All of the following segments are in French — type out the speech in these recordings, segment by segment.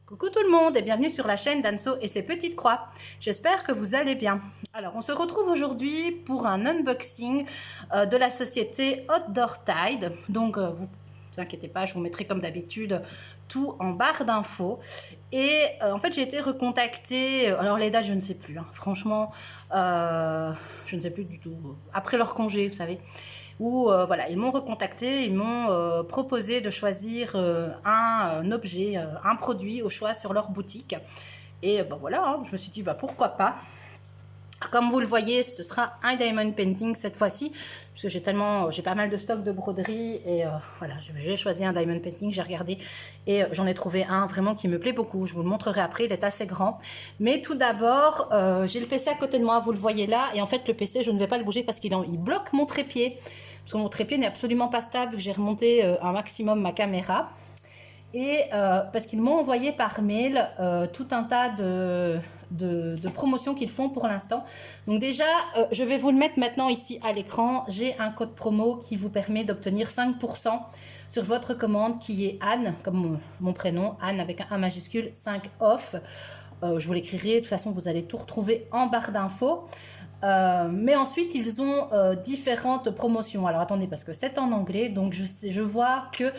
Coucou tout le monde et bienvenue sur la chaîne d'Anso et ses petites croix. J'espère que vous allez bien. Alors on se retrouve aujourd'hui pour un unboxing de la société Outdoor Tide. Donc vous inquiétez pas, je vous mettrai comme d'habitude tout en barre d'infos. Et en fait j'ai été recontactée, alors les dates je ne sais plus, hein. Franchement je ne sais plus du tout, après leur congé vous savez. Où voilà, ils m'ont recontacté, ils m'ont proposé de choisir un objet, un produit au choix sur leur boutique. Et ben voilà, hein, je me suis dit bah, pourquoi pas. Comme vous le voyez, ce sera un diamond painting cette fois-ci, parce que j'ai pas mal de stock de broderie et voilà, j'ai choisi un diamond painting, j'ai regardé et j'en ai trouvé un vraiment qui me plaît beaucoup. Je vous le montrerai après, il est assez grand. Mais tout d'abord, j'ai le PC à côté de moi, vous le voyez là, et en fait le PC, je ne vais pas le bouger parce qu'il bloque mon trépied. Parce que mon trépied n'est absolument pas stable, vu que j'ai remonté un maximum ma caméra. Et parce qu'ils m'ont envoyé par mail tout un tas de promotions qu'ils font pour l'instant. Donc déjà, je vais vous le mettre maintenant ici à l'écran. J'ai un code promo qui vous permet d'obtenir 5% sur votre commande qui est Anne, comme mon prénom, Anne avec un A majuscule, 5 off. Je vous l'écrirai, de toute façon vous allez tout retrouver en barre d'infos. Mais ensuite ils ont différentes promotions. Alors attendez, parce que c'est en anglais, donc je vois que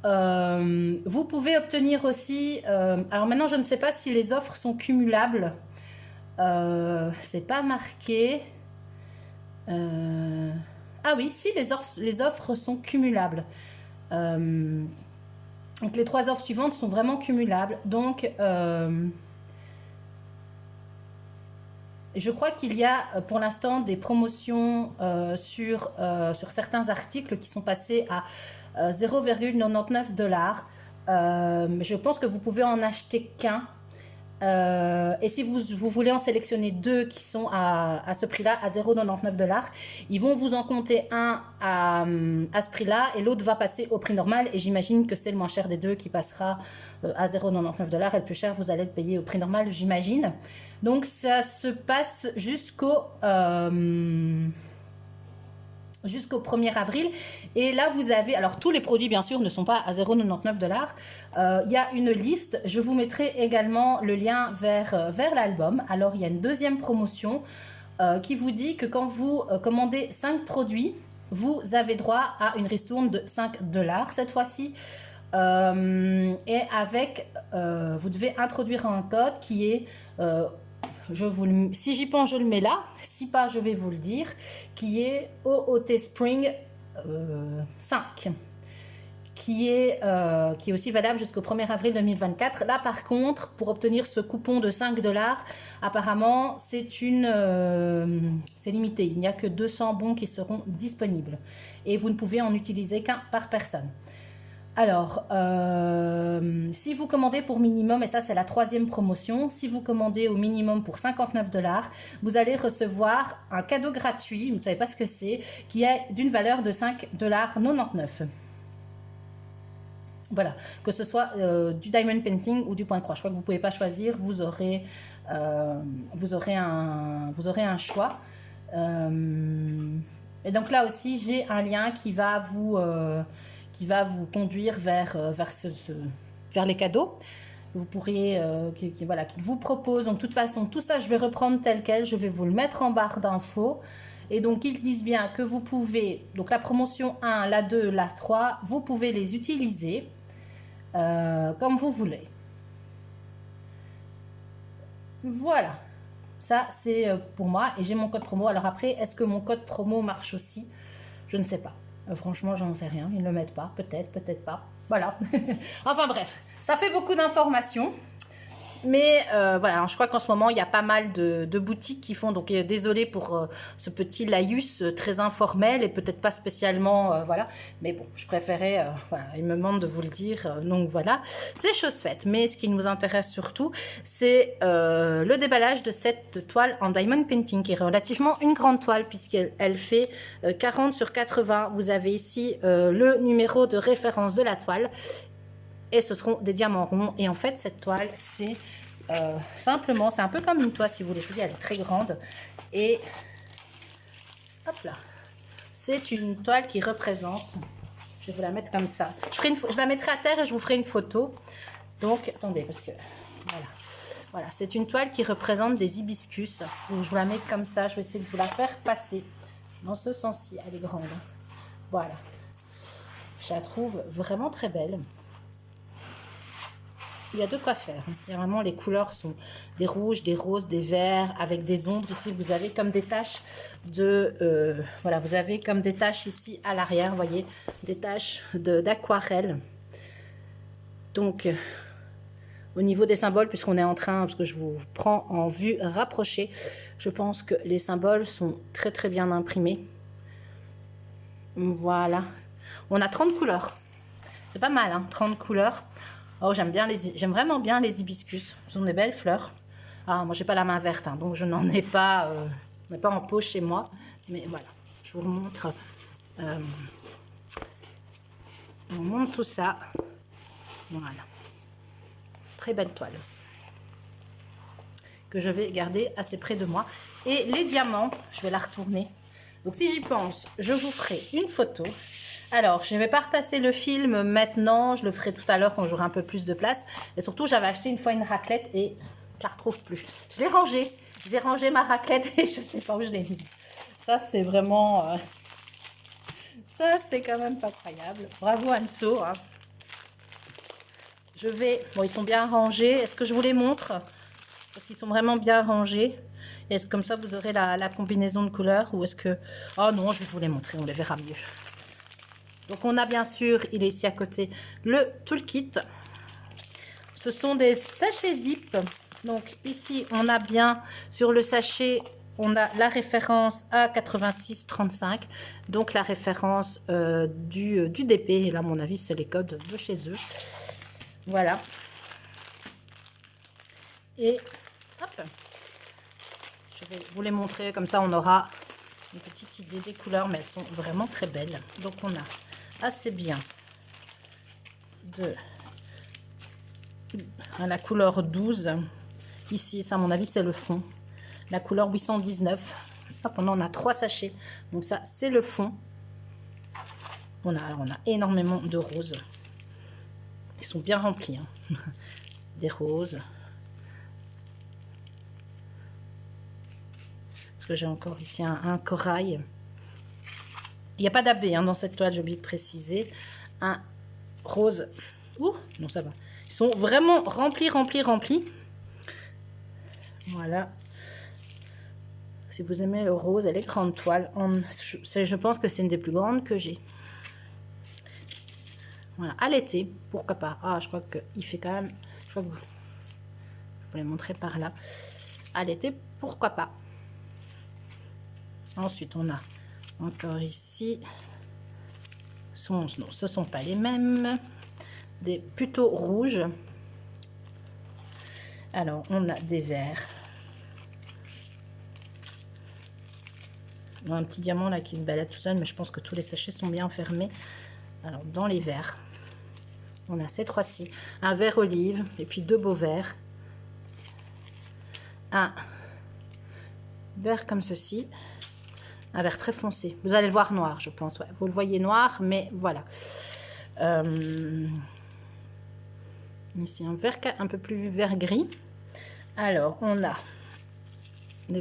vous pouvez obtenir aussi alors maintenant je ne sais pas si les offres sont cumulables, c'est pas marqué. Ah oui, si les offres sont cumulables, donc les 3 offres suivantes sont vraiment cumulables, donc je crois qu'il y a pour l'instant des promotions sur certains articles qui sont passés à 0,99 $. Mais je pense que vous pouvez en acheter qu'un. Et si vous voulez en sélectionner 2 qui sont à ce prix-là, à 0,99 $, ils vont vous en compter un à ce prix-là et l'autre va passer au prix normal. Et j'imagine que c'est le moins cher des 2 qui passera à 0,99 $, et le plus cher, vous allez le payer au prix normal, j'imagine. Donc ça se passe jusqu'au 1er avril. Et là vous avez, alors tous les produits bien sûr ne sont pas à 0,99 $. Il y a une liste, je vous mettrai également le lien vers l'album. Alors il y a une deuxième promotion qui vous dit que quand vous commandez 5 produits, vous avez droit à une ristourne de 5 $ cette fois-ci. Et avec, vous devez introduire un code qui est... si j'y pense, je le mets là. Si pas, je vais vous le dire. Qui est OOT Spring 5. Qui est aussi valable jusqu'au 1er avril 2024. Là, par contre, pour obtenir ce coupon de 5 $, apparemment, c'est limité. Il n'y a que 200 bons qui seront disponibles. Et vous ne pouvez en utiliser qu'un par personne. Alors, si vous commandez pour minimum, et ça c'est la 3e promotion, si vous commandez au minimum pour 59 $, vous allez recevoir un cadeau gratuit, vous ne savez pas ce que c'est, qui est d'une valeur de 5,99 $. Voilà, que ce soit du diamond painting ou du point de croix. Je crois que vous ne pouvez pas choisir, vous aurez un choix. Et donc là aussi, j'ai un lien qui va vous conduire vers les cadeaux. Vous pourriez, qui vous propose. Donc, de toute façon, tout ça, je vais reprendre tel quel. Je vais vous le mettre en barre d'infos. Et donc, ils disent bien que vous pouvez, donc la promotion 1, la 2, la 3, vous pouvez les utiliser comme vous voulez. Voilà. Ça, c'est pour moi. Et j'ai mon code promo. Alors après, est-ce que mon code promo marche aussi? Je ne sais pas. Franchement, j'en sais rien. Ils ne le mettent pas. Peut-être, peut-être pas. Voilà. Enfin bref, ça fait beaucoup d'informations. Mais voilà, je crois qu'en ce moment, il y a pas mal de boutiques qui font. Donc, désolée pour ce petit laïus très informel et peut-être pas spécialement. Voilà. Mais bon, je préférais. Voilà, il me demande de vous le dire. Donc, voilà, c'est chose faite. Mais ce qui nous intéresse surtout, c'est le déballage de cette toile en diamond painting, qui est relativement une grande toile, puisqu'elle fait 40 sur 80. Vous avez ici le numéro de référence de la toile. Et ce seront des diamants ronds. Et en fait, cette toile, c'est simplement, c'est un peu comme une toile, si vous voulez. Je vous dis, elle est très grande. Et hop là, c'est une toile qui représente, je vais vous la mettre comme ça. Je la mettrai à terre et je vous ferai une photo. Donc, attendez, parce que voilà. Voilà, c'est une toile qui représente des hibiscus. Donc, je vous la mets comme ça. Je vais essayer de vous la faire passer dans ce sens-ci. Elle est grande. Voilà. Je la trouve vraiment très belle. Il y a de quoi faire. Et vraiment, les couleurs sont des rouges, des roses, des verts, avec des ombres. Ici, vous avez comme des taches de... voilà, vous avez comme des taches ici à l'arrière, vous voyez, des taches d'aquarelle. Donc, au niveau des symboles, puisqu'on est en train, parce que je vous prends en vue rapprochée, je pense que les symboles sont très, très bien imprimés. Voilà. On a 30 couleurs. C'est pas mal, hein, 30 couleurs. Oh, j'aime vraiment bien les hibiscus. Ce sont des belles fleurs. Ah, moi, j'ai pas la main verte, hein, donc je n'en ai pas, en pot chez moi. Mais voilà, je vous montre. Je vous montre tout ça. Voilà. Très belle toile. Que je vais garder assez près de moi. Et les diamants, je vais la retourner. Donc, si j'y pense, je vous ferai une photo. Alors, je ne vais pas repasser le film maintenant. Je le ferai tout à l'heure quand j'aurai un peu plus de place. Et surtout, j'avais acheté une fois une raclette et je la retrouve plus. Je l'ai rangée. J'ai rangé ma raclette et je ne sais pas où je l'ai mise. Ça, c'est vraiment... ça, c'est quand même pas croyable. Bravo, Anso. Hein. Je vais... Bon, ils sont bien rangés. Est-ce que je vous les montre? Parce qu'ils sont vraiment bien rangés. Est-ce comme ça, vous aurez la combinaison de couleurs? Ou est-ce que... Oh non, je vais vous les montrer. On les verra mieux. Donc, on a bien sûr, il est ici à côté, le toolkit. Ce sont des sachets zip. Donc, ici, on a bien, sur le sachet, on a la référence A8635. Donc, la référence du DP. Et là, à mon avis, c'est les codes de chez eux. Voilà. Et, hop. Je vais vous les montrer. Comme ça, on aura une petite idée des couleurs. Mais elles sont vraiment très belles. Donc, on a assez bien de la couleur 12 ici, ça à mon avis c'est le fond, la couleur 819. Hop, on en a 3 sachets, donc ça c'est le fond. On a énormément de roses, ils sont bien remplis, hein. Des roses, parce que j'ai encore ici un corail. Il n'y a pas d'abbé, hein, dans cette toile, j'ai oublié de préciser. Un rose. Ouh, non, ça va. Ils sont vraiment remplis. Voilà. Si vous aimez le rose et les grandes toiles, je pense que c'est une des plus grandes que j'ai. Voilà, à l'été, pourquoi pas. Ah, je crois qu'il fait quand même... Je crois que je vous les montrer par là. À l'été, pourquoi pas. Ensuite, on a encore ici... non, ce ne sont pas les mêmes. Des plutôt rouges. Alors, on a des verts. Un petit diamant là qui se balade tout seul, mais je pense que tous les sachets sont bien fermés. Alors, dans les verts, on a ces 3-ci. Un vert olive et puis 2 beaux verts. Un vert comme ceci. Un vert très foncé. Vous allez le voir noir, je pense. Ouais. Vous le voyez noir, mais voilà. Ici, un vert un peu plus vert gris. Alors, on a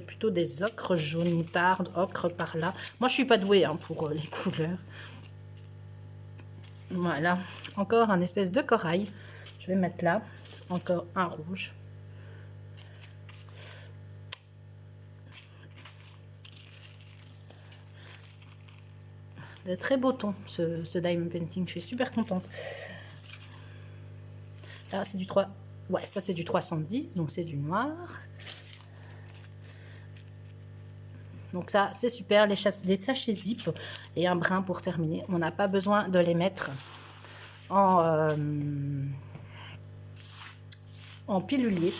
plutôt des ocres jaunardes, ocre par là. Moi, je suis pas douée, hein, pour les couleurs. Voilà. Encore un espèce de corail. Je vais mettre là. Encore un rouge. De très beau ton, ce diamond painting. Je suis super contente. Là, c'est du 3. Ouais, ça, c'est du 310. Donc, c'est du noir. Donc ça, c'est super, des sachets zip et un brin pour terminer. On n'a pas besoin de les mettre en pilulier.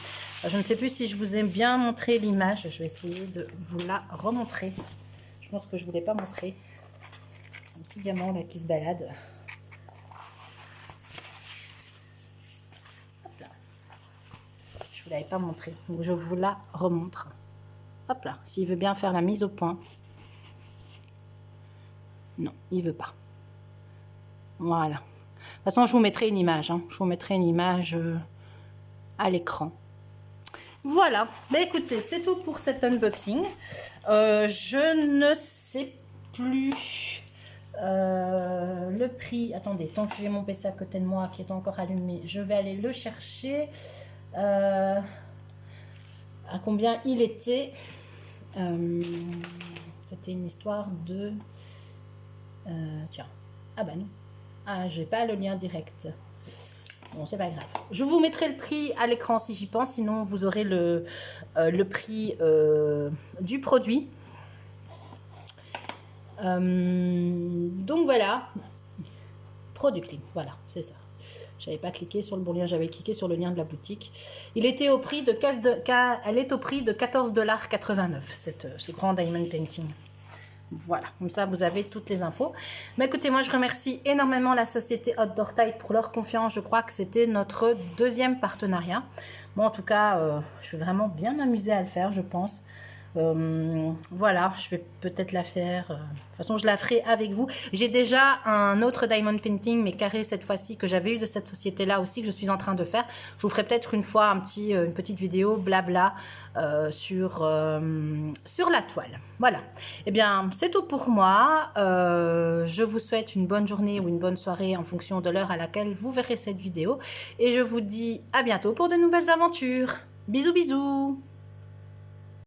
Je ne sais plus si je vous ai bien montré l'image. Je vais essayer de vous la remontrer. Je pense que je ne vous l'ai pas montré. Un petit diamant là qui se balade. Hop là. Je ne vous l'avais pas montré. Donc je vous la remontre. Hop là, s'il veut bien faire la mise au point. Non, il veut pas. Voilà. De toute façon, je vous mettrai une image. Hein. Je vous mettrai une image à l'écran. Voilà, mais écoutez, c'est tout pour cet unboxing. Je ne sais plus le prix. Attendez, tant que j'ai mon PC à côté de moi qui est encore allumé, je vais aller le chercher. À combien il était. C'était une histoire de... tiens, ah ben non. Ah, j'ai pas le lien direct. Bon, c'est pas grave. Je vous mettrai le prix à l'écran si j'y pense, sinon vous aurez le prix du produit. Donc voilà. Product link, voilà, c'est ça. J'avais pas cliqué sur le bon lien, j'avais cliqué sur le lien de la boutique. Il était au prix de elle est au prix de 14,89 $, ce grand diamond painting. Voilà, comme ça vous avez toutes les infos. Mais écoutez, moi je remercie énormément la société Outdoor Tide pour leur confiance. Je crois que c'était notre deuxième partenariat. Bon, en tout cas, je vais vraiment bien m'amuser à le faire, je pense. Voilà, je vais peut-être la faire. De toute façon, je la ferai avec vous. J'ai déjà un autre diamond painting, mais carré cette fois-ci, que j'avais eu de cette société-là aussi, que je suis en train de faire. Je vous ferai peut-être une fois une petite vidéo blabla sur la toile. Voilà. Eh bien, c'est tout pour moi. Je vous souhaite une bonne journée ou une bonne soirée en fonction de l'heure à laquelle vous verrez cette vidéo. Et je vous dis à bientôt pour de nouvelles aventures. Bisous, bisous!